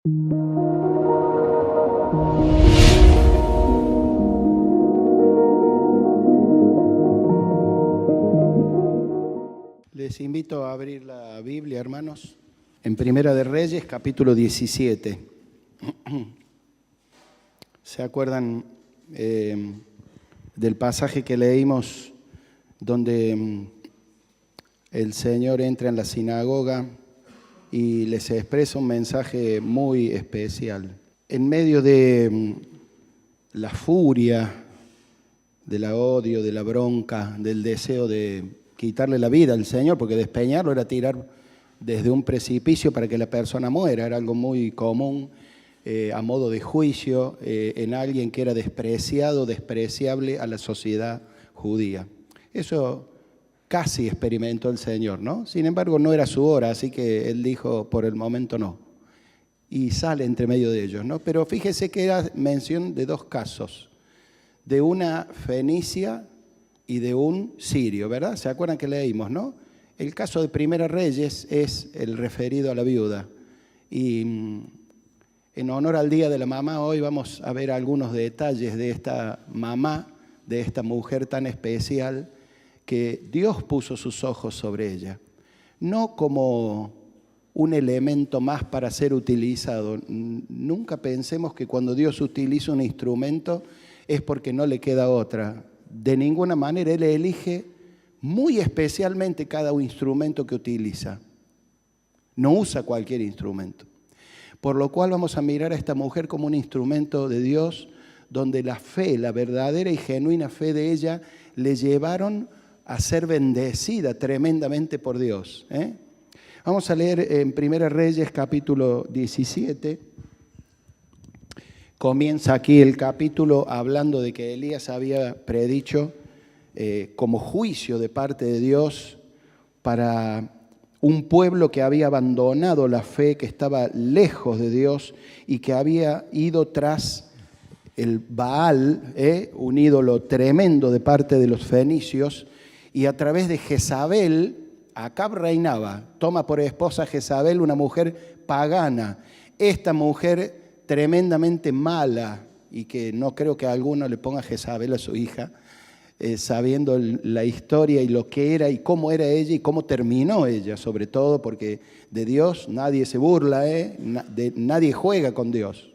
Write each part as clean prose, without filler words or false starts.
Les invito a abrir la Biblia, hermanos, en Primera de Reyes, capítulo 17. ¿Se acuerdan del pasaje que leímos donde el Señor entra en la sinagoga y les expresa un mensaje muy especial? En medio de la furia, del odio, de la bronca, del deseo de quitarle la vida al Señor, porque despeñarlo era tirar desde un precipicio para que la persona muera, era algo muy común a modo de juicio en alguien que era despreciado, despreciable a la sociedad judía. Eso casi experimentó el Señor, ¿no? Sin embargo, no era su hora, así que Él dijo, por el momento no. Y sale entre medio de ellos, ¿no? Pero fíjese que era mención de dos casos, de una fenicia y de un sirio, ¿verdad? ¿Se acuerdan que leímos, no? El caso de Primera Reyes es el referido a la viuda. Y en honor al Día de la Mamá, hoy vamos a ver algunos detalles de esta mamá, de esta mujer tan especial, que Dios puso sus ojos sobre ella. No como un elemento más para ser utilizado. Nunca pensemos que cuando Dios utiliza un instrumento es porque no le queda otra. De ninguna manera, Él elige muy especialmente cada instrumento que utiliza. No usa cualquier instrumento. Por lo cual vamos a mirar a esta mujer como un instrumento de Dios, donde la fe, la verdadera y genuina fe de ella, le llevaron a ser bendecida tremendamente por Dios. Vamos a leer en Primera Reyes, capítulo 17. Comienza aquí el capítulo hablando de que Elías había predicho como juicio de parte de Dios para un pueblo que había abandonado la fe, que estaba lejos de Dios y que había ido tras el Baal, un ídolo tremendo de parte de los fenicios, y a través de Jezabel, Acab reinaba, toma por esposa a Jezabel, una mujer pagana. Esta mujer tremendamente mala, y que no creo que alguno le ponga Jezabel a su hija, sabiendo la historia y lo que era y cómo era ella y cómo terminó ella, sobre todo porque de Dios nadie se burla, nadie juega con Dios.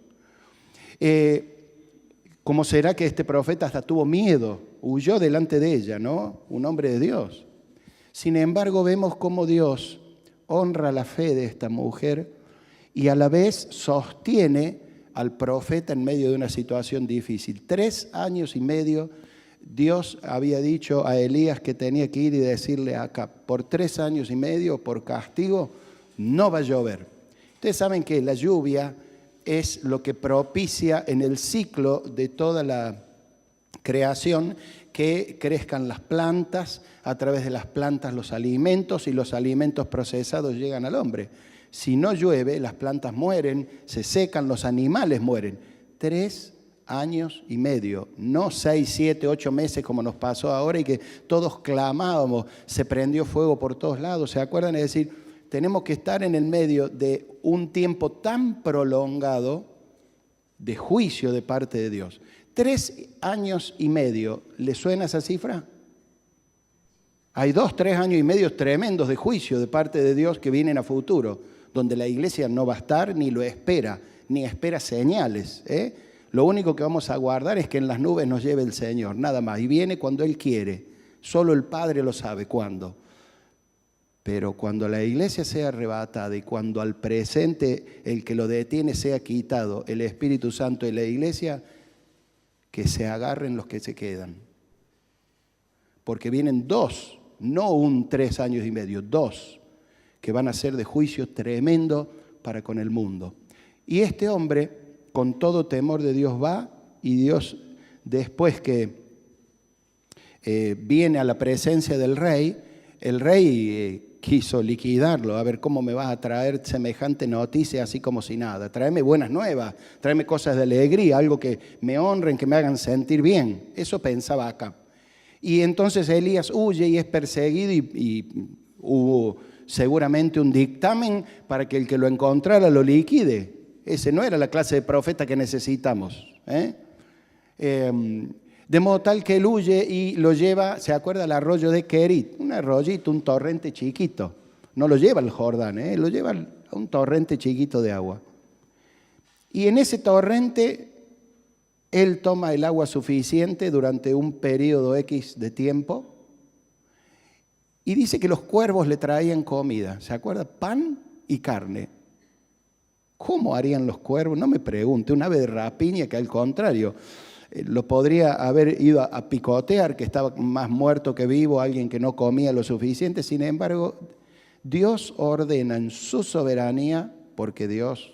¿Cómo será que este profeta hasta tuvo miedo? Huyó delante de ella, ¿no? Un hombre de Dios. Sin embargo, vemos cómo Dios honra la fe de esta mujer y a la vez sostiene al profeta en medio de una situación difícil. 3 años y medio Dios había dicho a Elías que tenía que ir y decirle acá, por 3 años y medio, por castigo, no va a llover. Ustedes saben que la lluvia es lo que propicia en el ciclo de toda la creación que crezcan las plantas, a través de las plantas los alimentos y los alimentos procesados llegan al hombre. Si no llueve, las plantas mueren, se secan, los animales mueren. 3 años y medio, no 6, 7, 8 meses como nos pasó ahora y que todos clamábamos, se prendió fuego por todos lados. ¿Se acuerdan? Es decir, tenemos que estar en el medio de un tiempo tan prolongado de juicio de parte de Dios. 3 años y medio, ¿le suena esa cifra? Hay 2, 3 años y medio tremendos de juicio de parte de Dios que vienen a futuro, donde la iglesia no va a estar ni lo espera, ni espera señales. Lo único que vamos a guardar es que en las nubes nos lleve el Señor, nada más. Y viene cuando Él quiere, solo el Padre lo sabe cuándo. Pero cuando la iglesia sea arrebatada y cuando al presente el que lo detiene sea quitado, el Espíritu Santo y la iglesia, que se agarren los que se quedan. Porque vienen 2, no un 3 años y medio, 2, que van a ser de juicio tremendo para con el mundo. Y este hombre, con todo temor de Dios, va, y Dios, después que viene a la presencia del rey, el rey quiso liquidarlo, a ver cómo me vas a traer semejante noticia así como si nada. Tráeme buenas nuevas, tráeme cosas de alegría, algo que me honren, que me hagan sentir bien. Eso pensaba Acab. Y entonces Elías huye y es perseguido y hubo seguramente un dictamen para que el que lo encontrara lo liquide. Ese no era la clase de profeta que necesitamos. De modo tal que él huye y lo lleva, ¿se acuerda? Al arroyo de Querit, un arroyito, un torrente chiquito. No lo lleva al Jordán, lo lleva a un torrente chiquito de agua. Y en ese torrente él toma el agua suficiente durante un periodo X de tiempo y dice que los cuervos le traían comida. ¿Se acuerda? Pan y carne. ¿Cómo harían los cuervos? No me pregunte, un ave de rapiña que al contrario, lo podría haber ido a picotear, que estaba más muerto que vivo, alguien que no comía lo suficiente. Sin embargo, Dios ordena en su soberanía, porque Dios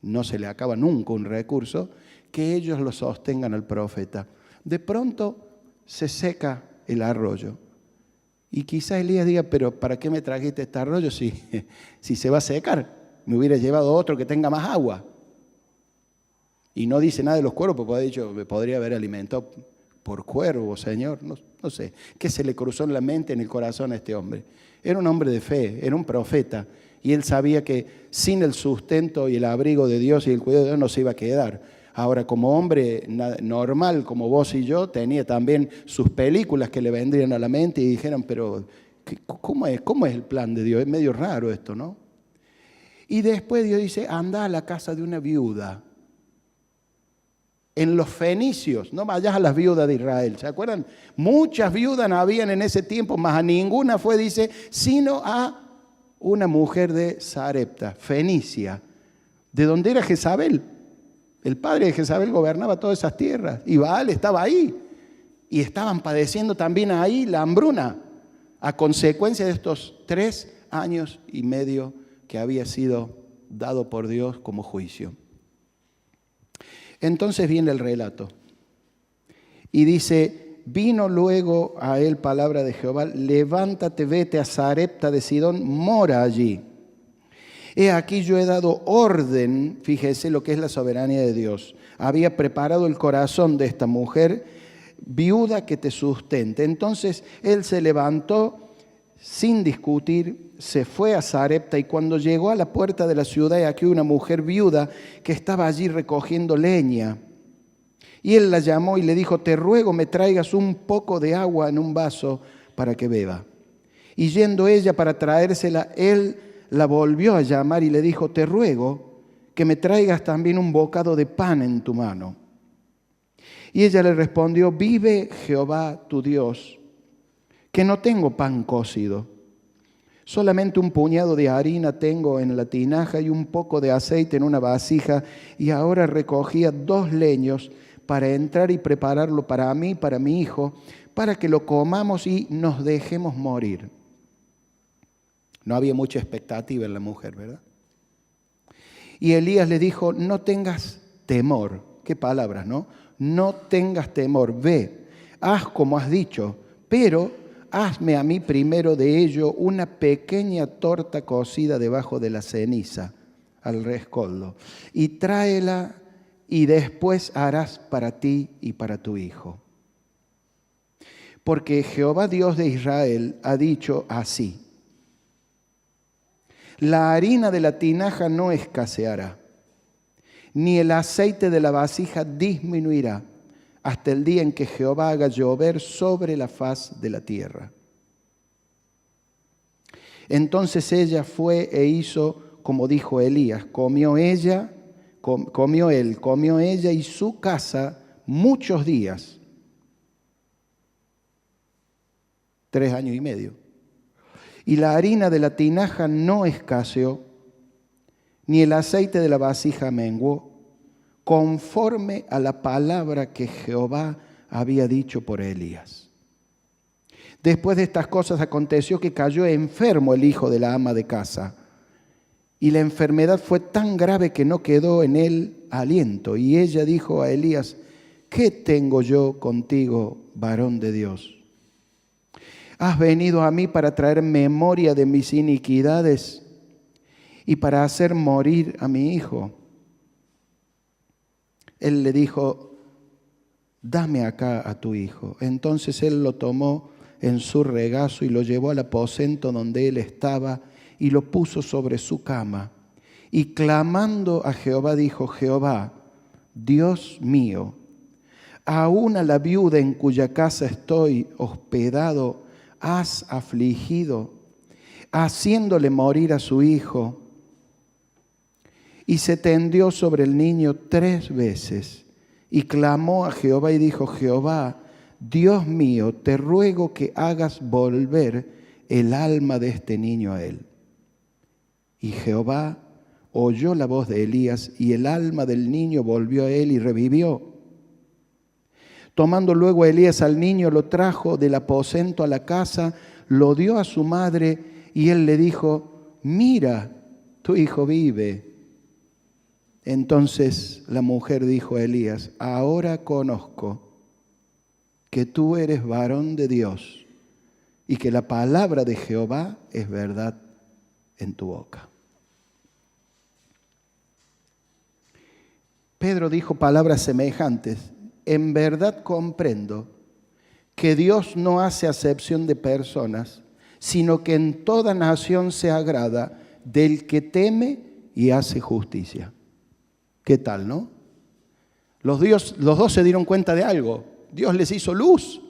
no se le acaba nunca un recurso, que ellos lo sostengan al profeta. De pronto se seca el arroyo. Y quizá Elías diga, pero ¿para qué me trajiste este arroyo si se va a secar? Me hubiera llevado otro que tenga más agua. Y no dice nada de los cuervos, porque ha dicho, me podría haber alimentado por cuervos, Señor. No sé. ¿Qué se le cruzó en la mente, en el corazón a este hombre? Era un hombre de fe, era un profeta. Y él sabía que sin el sustento y el abrigo de Dios y el cuidado de Dios no se iba a quedar. Ahora, como hombre normal, como vos y yo, tenía también sus películas que le vendrían a la mente y dijeron, pero ¿cómo es el plan de Dios? Es medio raro esto, ¿no? Y después Dios dice, anda a la casa de una viuda. En los fenicios, no vayas a las viudas de Israel, ¿se acuerdan? Muchas viudas habían en ese tiempo, mas a ninguna fue, dice, sino a una mujer de Sarepta, Fenicia, de donde era Jezabel. El padre de Jezabel gobernaba todas esas tierras y Baal estaba ahí. Y estaban padeciendo también ahí la hambruna a consecuencia de estos 3 años y medio que había sido dado por Dios como juicio. Entonces viene el relato y dice, vino luego a él palabra de Jehová, levántate, vete a Sarepta de Sidón, mora allí. He aquí yo he dado orden, fíjese lo que es la soberanía de Dios. Había preparado el corazón de esta mujer, viuda que te sustente. Entonces él se levantó sin discutir, se fue a Sarepta y cuando llegó a la puerta de la ciudad, aquí una mujer viuda que estaba allí recogiendo leña. Y él la llamó y le dijo, te ruego me traigas un poco de agua en un vaso para que beba. Y yendo ella para traérsela, él la volvió a llamar y le dijo, te ruego que me traigas también un bocado de pan en tu mano. Y ella le respondió, vive Jehová tu Dios, que no tengo pan cocido, solamente un puñado de harina tengo en la tinaja y un poco de aceite en una vasija, y ahora recogía 2 leños para entrar y prepararlo para mí, para mi hijo, para que lo comamos y nos dejemos morir. No había mucha expectativa en la mujer, ¿verdad? Y Elías le dijo, no tengas temor. Qué palabras, ¿no? No tengas temor, ve, haz como has dicho, pero hazme a mí primero de ello una pequeña torta cocida debajo de la ceniza, al rescoldo, y tráela y después harás para ti y para tu hijo. Porque Jehová Dios de Israel ha dicho así, la harina de la tinaja no escaseará, ni el aceite de la vasija disminuirá, hasta el día en que Jehová haga llover sobre la faz de la tierra. Entonces ella fue e hizo como dijo Elías, comió ella y su casa muchos días, 3 años y medio. Y la harina de la tinaja no escaseó, ni el aceite de la vasija menguó, conforme a la palabra que Jehová había dicho por Elías. Después de estas cosas aconteció que cayó enfermo el hijo de la ama de casa, y la enfermedad fue tan grave que no quedó en él aliento. Y ella dijo a Elías, ¿qué tengo yo contigo, varón de Dios? ¿Has venido a mí para traer memoria de mis iniquidades y para hacer morir a mi hijo? Él le dijo, dame acá a tu hijo. Entonces él lo tomó en su regazo y lo llevó al aposento donde él estaba y lo puso sobre su cama. Y clamando a Jehová dijo: Jehová, Dios mío, aún a la viuda en cuya casa estoy hospedado has afligido, haciéndole morir a su hijo. Y se tendió sobre el niño 3 veces y clamó a Jehová y dijo: Jehová, Dios mío, te ruego que hagas volver el alma de este niño a él. Y Jehová oyó la voz de Elías, y el alma del niño volvió a él y revivió. Tomando luego Elías al niño, lo trajo del aposento a la casa, lo dio a su madre, y él le dijo: mira, tu hijo vive. Entonces la mujer dijo a Elías: ahora conozco que tú eres varón de Dios, y que la palabra de Jehová es verdad en tu boca. Pedro dijo palabras semejantes: en verdad comprendo que Dios no hace acepción de personas, sino que en toda nación se agrada del que teme y hace justicia. ¿Qué tal, no? Los dos se dieron cuenta de algo. Dios les hizo luz,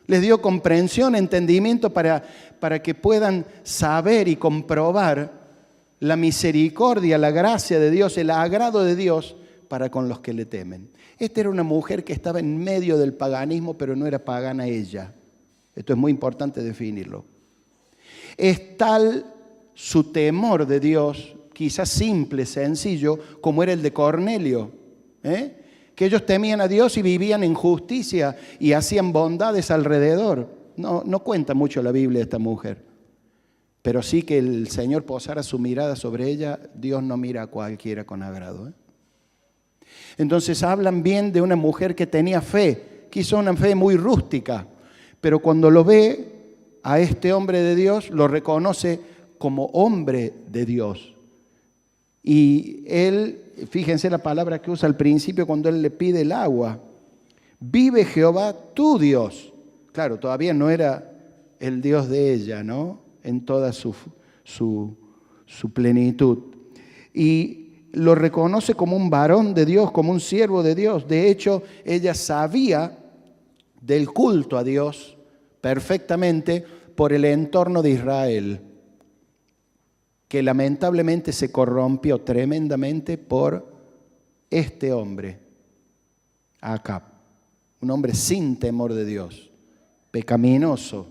les dio comprensión, entendimiento para que puedan saber y comprobar la misericordia, la gracia de Dios, el agrado de Dios para con los que le temen. Esta era una mujer que estaba en medio del paganismo, pero no era pagana ella. Esto es muy importante definirlo. Es tal su temor de Dios, quizás simple, sencillo, como era el de Cornelio, que ellos temían a Dios y vivían en justicia y hacían bondades alrededor. No cuenta mucho la Biblia de esta mujer, pero sí que el Señor posara su mirada sobre ella. Dios no mira a cualquiera con agrado. Entonces hablan bien de una mujer que tenía fe, quizá una fe muy rústica, pero cuando lo ve a este hombre de Dios, lo reconoce como hombre de Dios. Y él, fíjense la palabra que usa al principio cuando él le pide el agua: vive Jehová tu Dios. Claro, todavía no era el Dios de ella, ¿no? En toda su plenitud. Y lo reconoce como un varón de Dios, como un siervo de Dios. De hecho, ella sabía del culto a Dios perfectamente por el entorno de Israel, que lamentablemente se corrompió tremendamente por este hombre, Acab, un hombre sin temor de Dios, pecaminoso,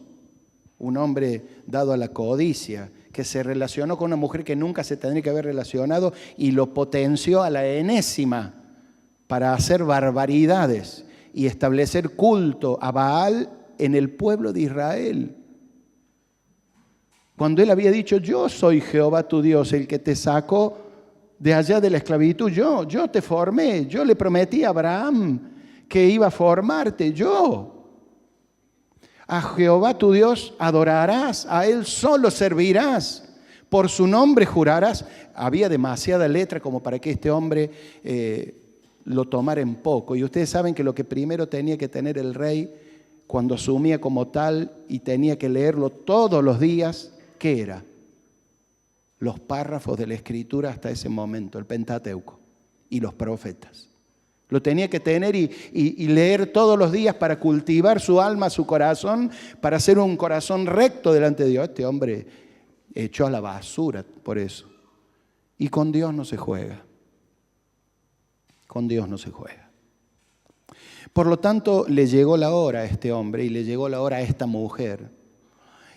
un hombre dado a la codicia, que se relacionó con una mujer que nunca se tendría que haber relacionado y lo potenció a la enésima para hacer barbaridades y establecer culto a Baal en el pueblo de Israel. Cuando él había dicho: yo soy Jehová tu Dios, el que te sacó de allá de la esclavitud, yo te formé, yo le prometí a Abraham que iba a formarte, yo. A Jehová tu Dios adorarás, a Él solo servirás, por su nombre jurarás. Había demasiada letra como para que este hombre lo tomara en poco. Y ustedes saben que lo que primero tenía que tener el rey cuando asumía como tal y tenía que leerlo todos los días, ¿qué era? Los párrafos de la Escritura hasta ese momento, el Pentateuco y los profetas. Lo tenía que tener y leer todos los días para cultivar su alma, su corazón, para hacer un corazón recto delante de Dios. Este hombre echó a la basura por eso. Y con Dios no se juega. Con Dios no se juega. Por lo tanto, le llegó la hora a este hombre y le llegó la hora a esta mujer.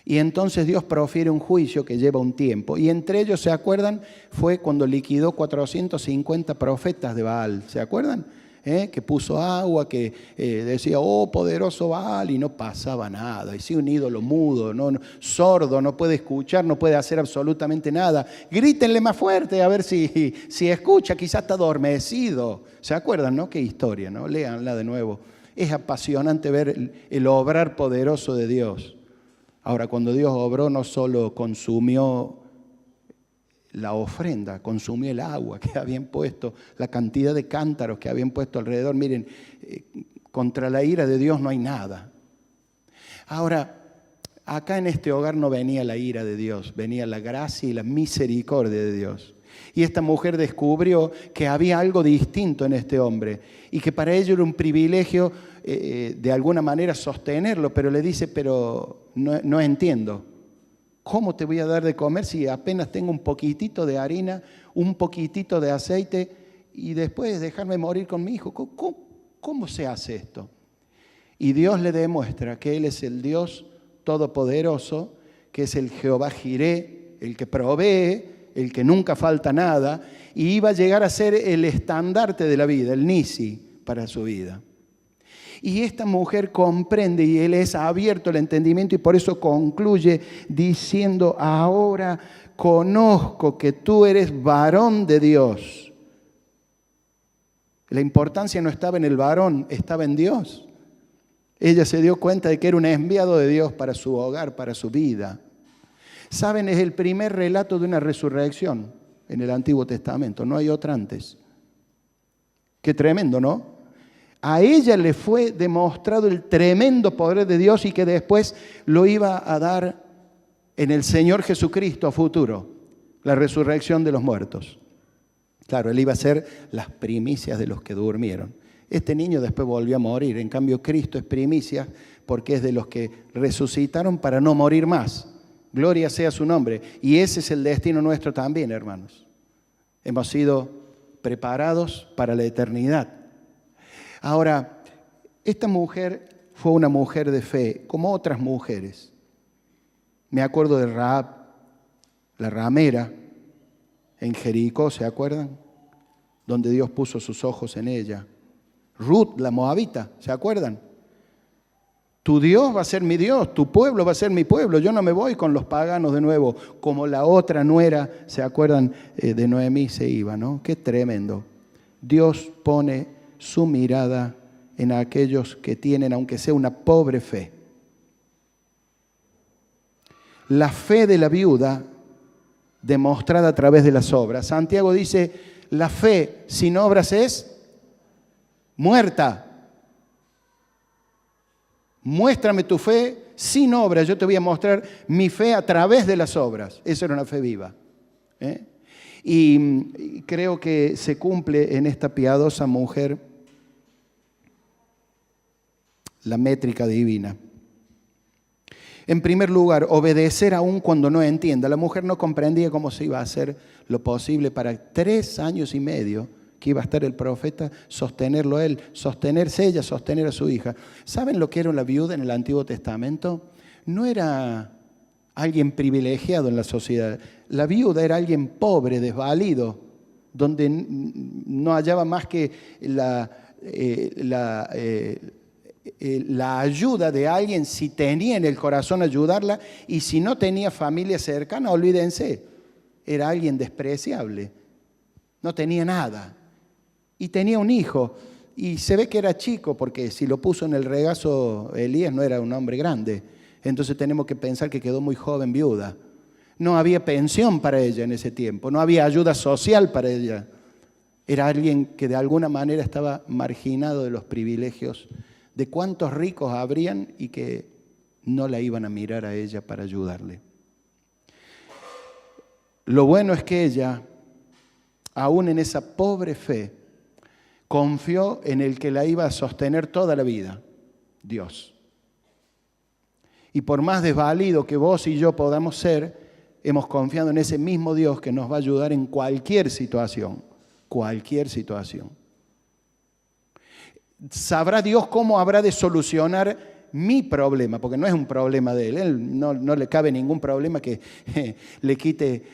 Y entonces Dios profiere un juicio que lleva un tiempo. Y entre ellos, ¿se acuerdan? Fue cuando liquidó 450 profetas de Baal. ¿Se acuerdan? Que puso agua, que decía: oh poderoso Baal, y no pasaba nada. Y sí, un ídolo mudo, sordo, no puede escuchar, no puede hacer absolutamente nada. Grítenle más fuerte a ver si escucha, quizás está adormecido. ¿Se acuerdan, no? Qué historia, ¿no? Léanla de nuevo. Es apasionante ver el obrar poderoso de Dios. Ahora, cuando Dios obró, no solo consumió la ofrenda, consumió el agua que habían puesto, la cantidad de cántaros que habían puesto alrededor. Miren, contra la ira de Dios no hay nada. Ahora, acá en este hogar no venía la ira de Dios, venía la gracia y la misericordia de Dios. Y esta mujer descubrió que había algo distinto en este hombre y que para ella era un privilegio de alguna manera sostenerlo, pero le dice, pero no entiendo. ¿Cómo te voy a dar de comer si apenas tengo un poquitito de harina, un poquitito de aceite y después dejarme morir con mi hijo? ¿Cómo se hace esto? Y Dios le demuestra que Él es el Dios todopoderoso, que es el Jehová Jiré, el que provee, el que nunca falta nada, y iba a llegar a ser el estandarte de la vida, el Nisi para su vida. Y esta mujer comprende y él es abierto al entendimiento y por eso concluye diciendo, ahora conozco que tú eres varón de Dios. La importancia no estaba en el varón, estaba en Dios. Ella se dio cuenta de que era un enviado de Dios para su hogar, para su vida. Saben, es el primer relato de una resurrección en el Antiguo Testamento, no hay otra antes. Qué tremendo, ¿no? A ella le fue demostrado el tremendo poder de Dios y que después lo iba a dar en el Señor Jesucristo a futuro, la resurrección de los muertos. Claro, él iba a ser las primicias de los que durmieron. Este niño después volvió a morir, en cambio Cristo es primicia porque es de los que resucitaron para no morir más. Gloria sea su nombre. Y ese es el destino nuestro también, hermanos. Hemos sido preparados para la eternidad. Ahora, esta mujer fue una mujer de fe, como otras mujeres. Me acuerdo de Rahab, la ramera, en Jericó, ¿se acuerdan? Donde Dios puso sus ojos en ella. Ruth, la moabita, ¿se acuerdan? Tu Dios va a ser mi Dios, tu pueblo va a ser mi pueblo. Yo no me voy con los paganos de nuevo, como la otra nuera, ¿se acuerdan? De Noemí se iba, ¿no? Qué tremendo. Dios pone su mirada en aquellos que tienen, aunque sea una pobre fe. La fe de la viuda demostrada a través de las obras. Santiago dice, la fe sin obras es muerta. Muéstrame tu fe sin obras, yo te voy a mostrar mi fe a través de las obras. Esa era una fe viva. Y creo que se cumple en esta piadosa mujer la métrica divina. En primer lugar, obedecer aún cuando no entienda. La mujer no comprendía cómo se iba a hacer lo posible para 3 años y medio que iba a estar el profeta, sostenerlo él, sostenerse ella, sostener a su hija. ¿Saben lo que era una viuda en el Antiguo Testamento? No era alguien privilegiado en la sociedad. La viuda era alguien pobre, desvalido, donde no hallaba más que la ayuda de alguien si tenía en el corazón ayudarla y si no tenía familia cercana, olvídense, era alguien despreciable, no tenía nada y tenía un hijo y se ve que era chico porque si lo puso en el regazo Elías no era un hombre grande, entonces tenemos que pensar que quedó muy joven viuda. No había pensión para ella en ese tiempo, no había ayuda social para ella, era alguien que de alguna manera estaba marginado de los privilegios de cuántos ricos habrían y que no la iban a mirar a ella para ayudarle. Lo bueno es que ella, aún en esa pobre fe, confió en el que la iba a sostener toda la vida, Dios. Y por más desvalido que vos y yo podamos ser, hemos confiado en ese mismo Dios que nos va a ayudar en cualquier situación, cualquier situación. Sabrá Dios cómo habrá de solucionar mi problema, porque no es un problema de él no le cabe ningún problema que le quite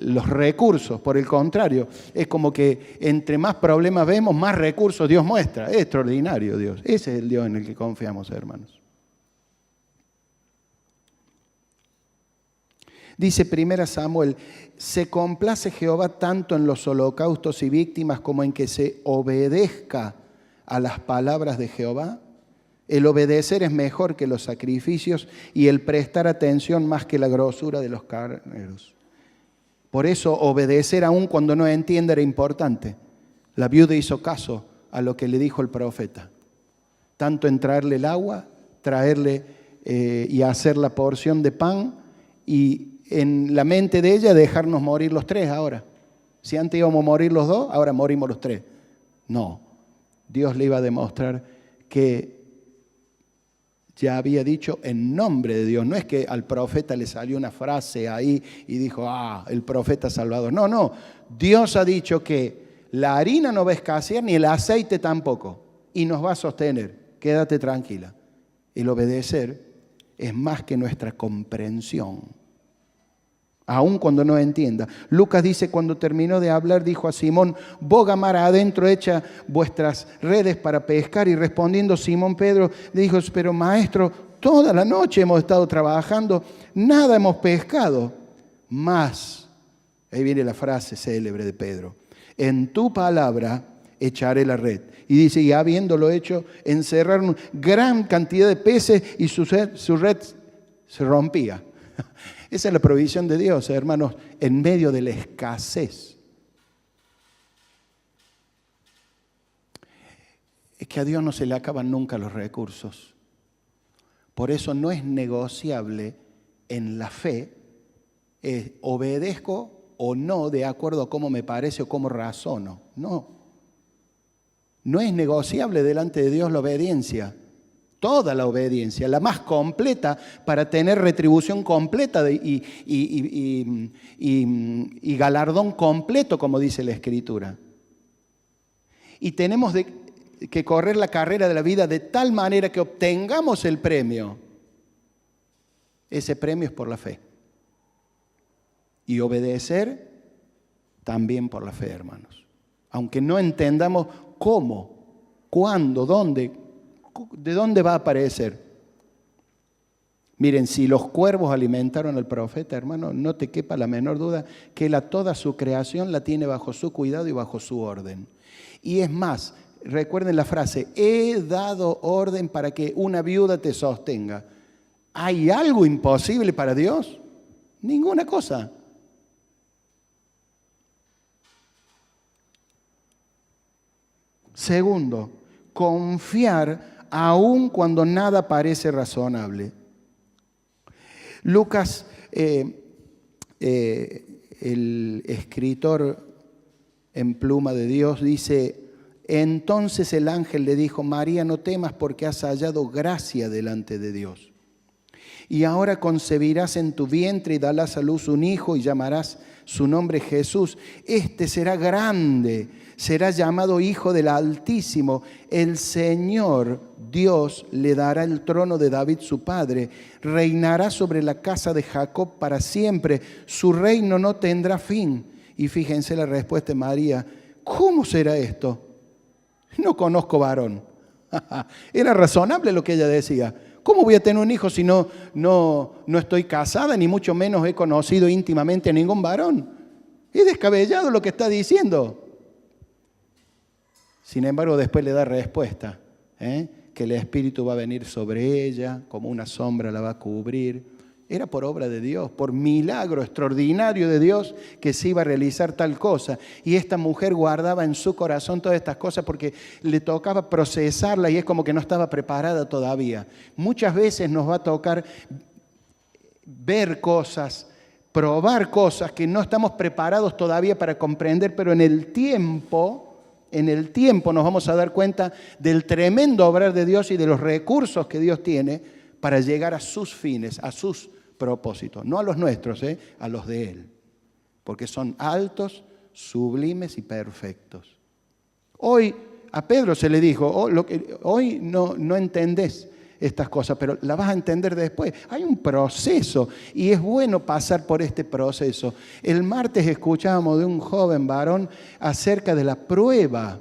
los recursos, por el contrario, es como que entre más problemas vemos, más recursos Dios muestra, es extraordinario Dios, ese es el Dios en el que confiamos, hermanos. Dice 1 Samuel, se complace Jehová tanto en los holocaustos y víctimas como en que se obedezca a las palabras de Jehová. El obedecer es mejor que los sacrificios y el prestar atención más que la grosura de los carneros. Por eso obedecer aún cuando no entiende era importante. La viuda hizo caso a lo que le dijo el profeta. Tanto en traerle el agua, traerle y hacer la porción de pan y en la mente de ella dejarnos morir los 3 ahora. Si antes íbamos a morir los dos, ahora morimos los tres. No, Dios le iba a demostrar que ya había dicho en nombre de Dios. No es que al profeta le salió una frase ahí y dijo, el profeta salvador. No, no. Dios ha dicho que la harina no va a escasear ni el aceite tampoco. Y nos va a sostener. Quédate tranquila. El obedecer es más que nuestra comprensión. Aun cuando no entienda. Lucas dice, cuando terminó de hablar, dijo a Simón, boga mar adentro, echa vuestras redes para pescar. Y respondiendo Simón Pedro, le dijo, pero maestro, toda la noche hemos estado trabajando, nada hemos pescado. Mas, ahí viene la frase célebre de Pedro, en tu palabra echaré la red. Y dice, y habiéndolo hecho, encerraron gran cantidad de peces y su red se rompía. Esa es la provisión de Dios, hermanos, en medio de la escasez. Es que a Dios no se le acaban nunca los recursos. Por eso no es negociable en la fe, obedezco o no de acuerdo a cómo me parece o cómo razono. No. No es negociable delante de Dios la obediencia. Toda la obediencia, la más completa para tener retribución completa y galardón completo, como dice la Escritura. Y tenemos que correr la carrera de la vida de tal manera que obtengamos el premio. Ese premio es por la fe. Y obedecer también por la fe, hermanos. Aunque no entendamos cómo, cuándo, dónde, ¿de dónde va a aparecer? Miren, si los cuervos alimentaron al profeta, hermano, no te quepa la menor duda que él a toda su creación la tiene bajo su cuidado y bajo su orden. Y es más, recuerden la frase, he dado orden para que una viuda te sostenga. ¿Hay algo imposible para Dios? Ninguna cosa. Segundo, confiar aun cuando nada parece razonable. Lucas, el escritor en pluma de Dios, dice, entonces el ángel le dijo, María, no temas porque has hallado gracia delante de Dios. Y ahora concebirás en tu vientre y darás a luz un hijo y llamarás su nombre Jesús. Este será grande, será llamado Hijo del Altísimo. El Señor Dios le dará el trono de David su padre. Reinará sobre la casa de Jacob para siempre. Su reino no tendrá fin. Y fíjense la respuesta de María. ¿Cómo será esto? No conozco varón. Era razonable lo que ella decía. ¿Cómo voy a tener un hijo si no estoy casada, ni mucho menos he conocido íntimamente a ningún varón? Es descabellado lo que está diciendo. Sin embargo, después le da respuesta, que el Espíritu va a venir sobre ella, como una sombra la va a cubrir. Era por obra de Dios, por milagro extraordinario de Dios que se iba a realizar tal cosa. Y esta mujer guardaba en su corazón todas estas cosas porque le tocaba procesarla y es como que no estaba preparada todavía. Muchas veces nos va a tocar ver cosas, probar cosas que no estamos preparados todavía para comprender, pero en el tiempo nos vamos a dar cuenta del tremendo obrar de Dios y de los recursos que Dios tiene para llegar a sus fines, a sus propósitos. No a los nuestros, a los de Él. Porque son altos, sublimes y perfectos. Hoy a Pedro se le dijo, hoy no entendés estas cosas, pero las vas a entender después. Hay un proceso y es bueno pasar por este proceso. El martes escuchábamos de un joven varón acerca de la prueba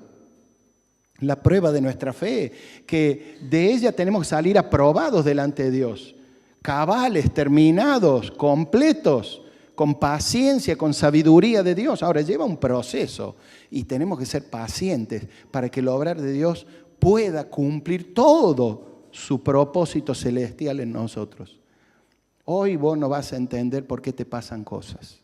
de nuestra fe, que de ella tenemos que salir aprobados delante de Dios, cabales, terminados, completos, con paciencia, con sabiduría de Dios. Ahora lleva un proceso y tenemos que ser pacientes para que el obrar de Dios pueda cumplir todo su propósito celestial en nosotros. Hoy vos no vas a entender por qué te pasan cosas.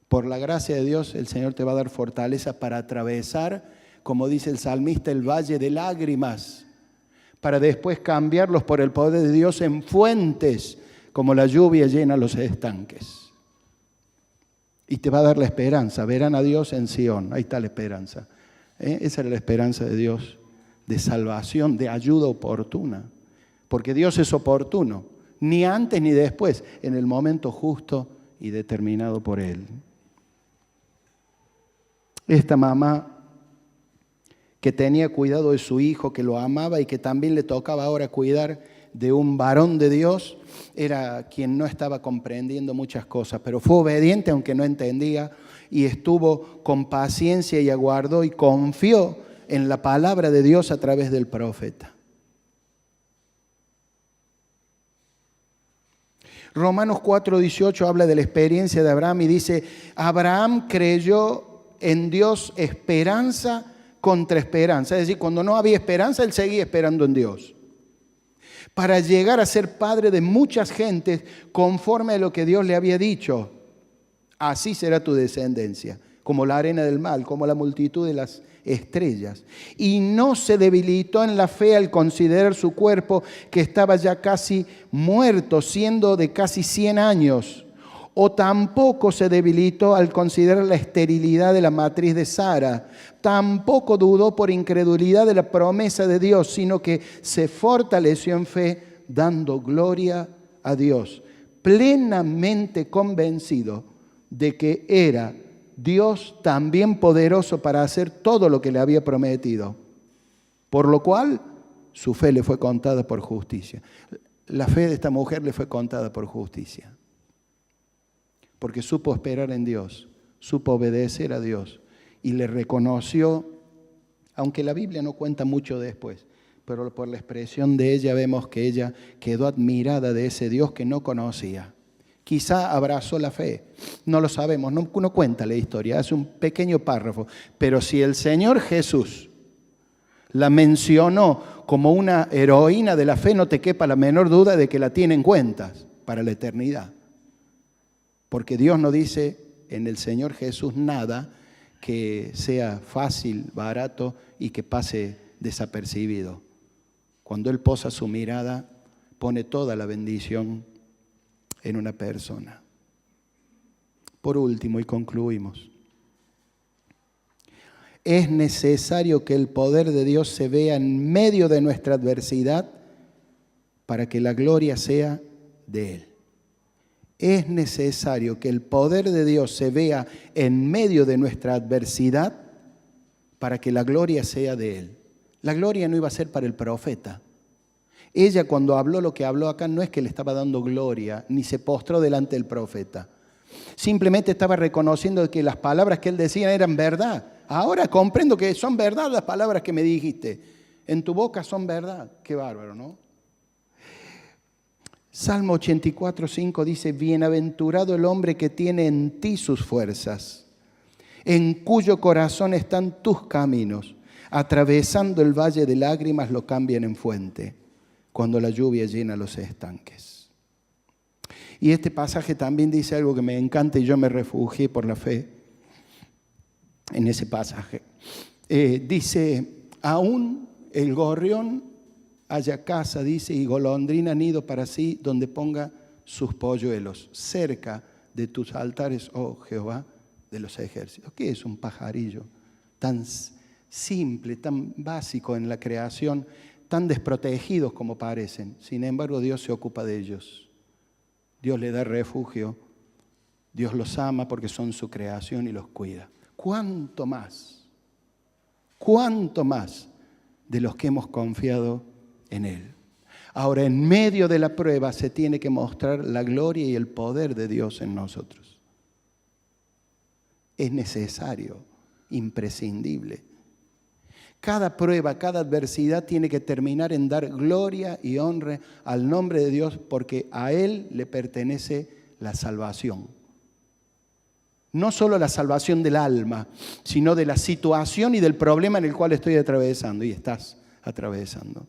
Por la gracia de Dios, el Señor te va a dar fortaleza para atravesar, como dice el salmista, el valle de lágrimas, para después cambiarlos por el poder de Dios en fuentes, como la lluvia llena los estanques. Y te va a dar la esperanza. Verán a Dios en Sión. Ahí está la esperanza. Esa era la esperanza de Dios, de salvación, de ayuda oportuna. Porque Dios es oportuno, ni antes ni después, en el momento justo y determinado por Él. Esta mamá que tenía cuidado de su hijo, que lo amaba y que también le tocaba ahora cuidar de un varón de Dios, era quien no estaba comprendiendo muchas cosas, pero fue obediente aunque no entendía y estuvo con paciencia y aguardó y confió en la palabra de Dios a través del profeta. Romanos 4:18 habla de la experiencia de Abraham y dice, Abraham creyó en Dios esperanza contra esperanza. Es decir, cuando no había esperanza, él seguía esperando en Dios. Para llegar a ser padre de muchas gentes conforme a lo que Dios le había dicho. Así será tu descendencia, como la arena del mar, como la multitud de las estrellas. Y no se debilitó en la fe al considerar su cuerpo que estaba ya casi muerto, siendo de casi 100 años. O tampoco se debilitó al considerar la esterilidad de la matriz de Sara. Tampoco dudó por incredulidad de la promesa de Dios, sino que se fortaleció en fe, dando gloria a Dios, plenamente convencido de que era Dios también poderoso para hacer todo lo que le había prometido. Por lo cual, su fe le fue contada por justicia. La fe de esta mujer le fue contada por justicia. Porque supo esperar en Dios, supo obedecer a Dios y le reconoció, aunque la Biblia no cuenta mucho después, pero por la expresión de ella vemos que ella quedó admirada de ese Dios que no conocía. Quizá abrazó la fe, no lo sabemos, no cuenta la historia, hace un pequeño párrafo, pero si el Señor Jesús la mencionó como una heroína de la fe, no te quepa la menor duda de que la tiene en cuenta para la eternidad. Porque Dios no dice en el Señor Jesús nada que sea fácil, barato y que pase desapercibido. Cuando Él posa su mirada, pone toda la bendición en una persona. Por último, y concluimos, es necesario que el poder de Dios se vea en medio de nuestra adversidad para que la gloria sea de Él. Es necesario que el poder de Dios se vea en medio de nuestra adversidad para que la gloria sea de Él. La gloria no iba a ser para el profeta. Ella cuando habló lo que habló acá no es que le estaba dando gloria, ni se postró delante del profeta. Simplemente estaba reconociendo que las palabras que él decía eran verdad. Ahora comprendo que son verdad las palabras que me dijiste. En tu boca son verdad. Qué bárbaro, ¿no? Salmo 84:5 dice, bienaventurado el hombre que tiene en ti sus fuerzas, en cuyo corazón están tus caminos, atravesando el valle de lágrimas lo cambian en fuente, cuando la lluvia llena los estanques. Y este pasaje también dice algo que me encanta y yo me refugié por la fe en ese pasaje. Dice, aún el gorrión haya casa, dice, y golondrina nido para sí, donde ponga sus polluelos, cerca de tus altares, oh Jehová de los ejércitos. ¿Qué es un pajarillo tan simple, tan básico en la creación, tan desprotegidos como parecen? Sin embargo, Dios se ocupa de ellos. Dios les da refugio. Dios los ama porque son su creación y los cuida. ¿Cuánto más? ¿Cuánto más de los que hemos confiado en Él? Ahora, en medio de la prueba se tiene que mostrar la gloria y el poder de Dios en nosotros. Es necesario, imprescindible. Cada prueba, cada adversidad tiene que terminar en dar gloria y honra al nombre de Dios porque a Él le pertenece la salvación. No solo la salvación del alma, sino de la situación y del problema en el cual estoy atravesando y estás atravesando.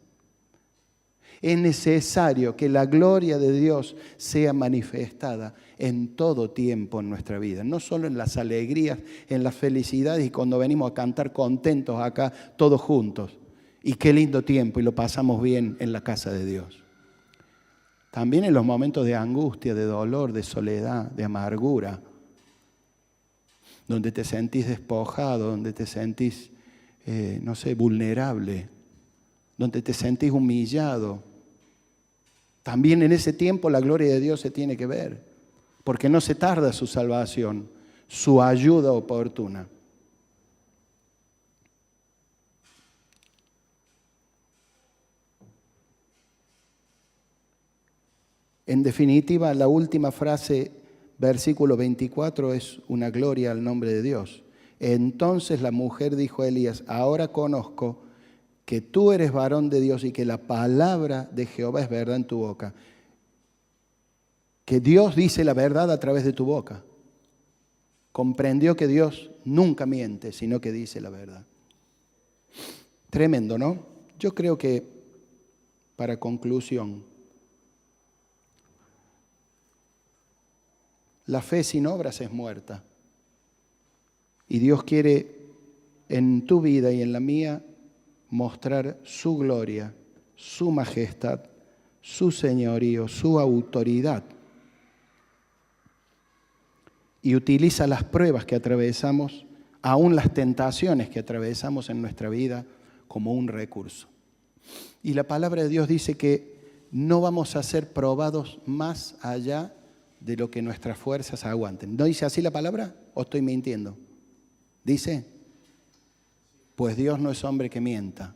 Es necesario que la gloria de Dios sea manifestada en todo tiempo en nuestra vida. No solo en las alegrías, en las felicidades y cuando venimos a cantar contentos acá todos juntos. Y qué lindo tiempo y lo pasamos bien en la casa de Dios. También en los momentos de angustia, de dolor, de soledad, de amargura. donde te sentís despojado, donde te sentís, vulnerable, donde te sentís humillado. También en ese tiempo la gloria de Dios se tiene que ver, porque no se tarda su salvación, su ayuda oportuna. En definitiva, la última frase, versículo 24, es una gloria al nombre de Dios. Entonces la mujer dijo a Elías: ahora conozco que tú eres varón de Dios y que la palabra de Jehová es verdad en tu boca. Que Dios dice la verdad a través de tu boca. Comprendió que Dios nunca miente, sino que dice la verdad. Tremendo, ¿no? Yo creo que, para conclusión, la fe sin obras es muerta. Y Dios quiere en tu vida y en la mía mostrar su gloria, su majestad, su señorío, su autoridad. Y utiliza las pruebas que atravesamos, aún las tentaciones que atravesamos en nuestra vida, como un recurso. Y la palabra de Dios dice que no vamos a ser probados más allá de lo que nuestras fuerzas aguanten. ¿No dice así la palabra o estoy mintiendo? Dice, pues Dios no es hombre que mienta.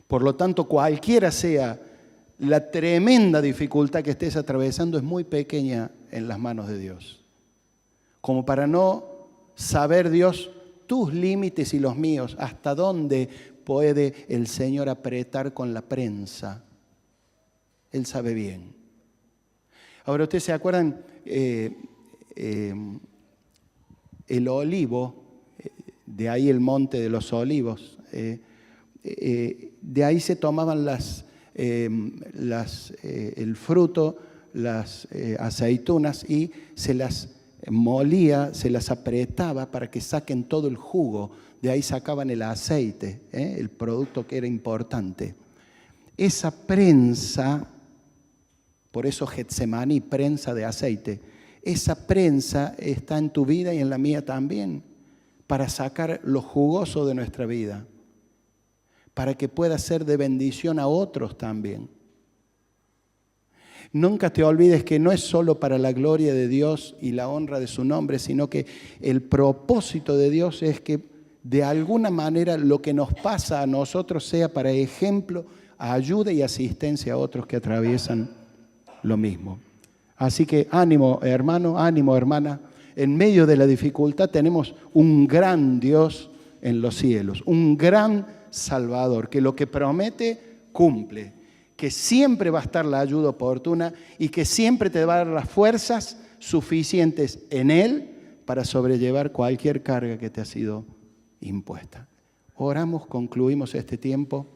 Por lo tanto, cualquiera sea la tremenda dificultad que estés atravesando, es muy pequeña en las manos de Dios. Como para no saber, Dios, tus límites y los míos, hasta dónde puede el Señor apretar con la prensa. Él sabe bien. Ahora, ¿ustedes se acuerdan? El olivo, de ahí el monte de los olivos, de ahí se tomaban el fruto, las aceitunas, y se las molía, se las apretaba para que saquen todo el jugo. De ahí sacaban el aceite, el producto que era importante. Esa prensa, por eso Getsemaní, prensa de aceite, esa prensa está en tu vida y en la mía también, para sacar lo jugoso de nuestra vida, para que pueda ser de bendición a otros también. Nunca te olvides que no es solo para la gloria de Dios y la honra de su nombre, sino que el propósito de Dios es que de alguna manera lo que nos pasa a nosotros sea para ejemplo, ayuda y asistencia a otros que atraviesan lo mismo. Así que ánimo, hermano, ánimo, hermana. En medio de la dificultad tenemos un gran Dios en los cielos, un gran Salvador, que lo que promete, cumple, que siempre va a estar la ayuda oportuna y que siempre te va a dar las fuerzas suficientes en Él para sobrellevar cualquier carga que te ha sido impuesta. Oramos, concluimos este tiempo.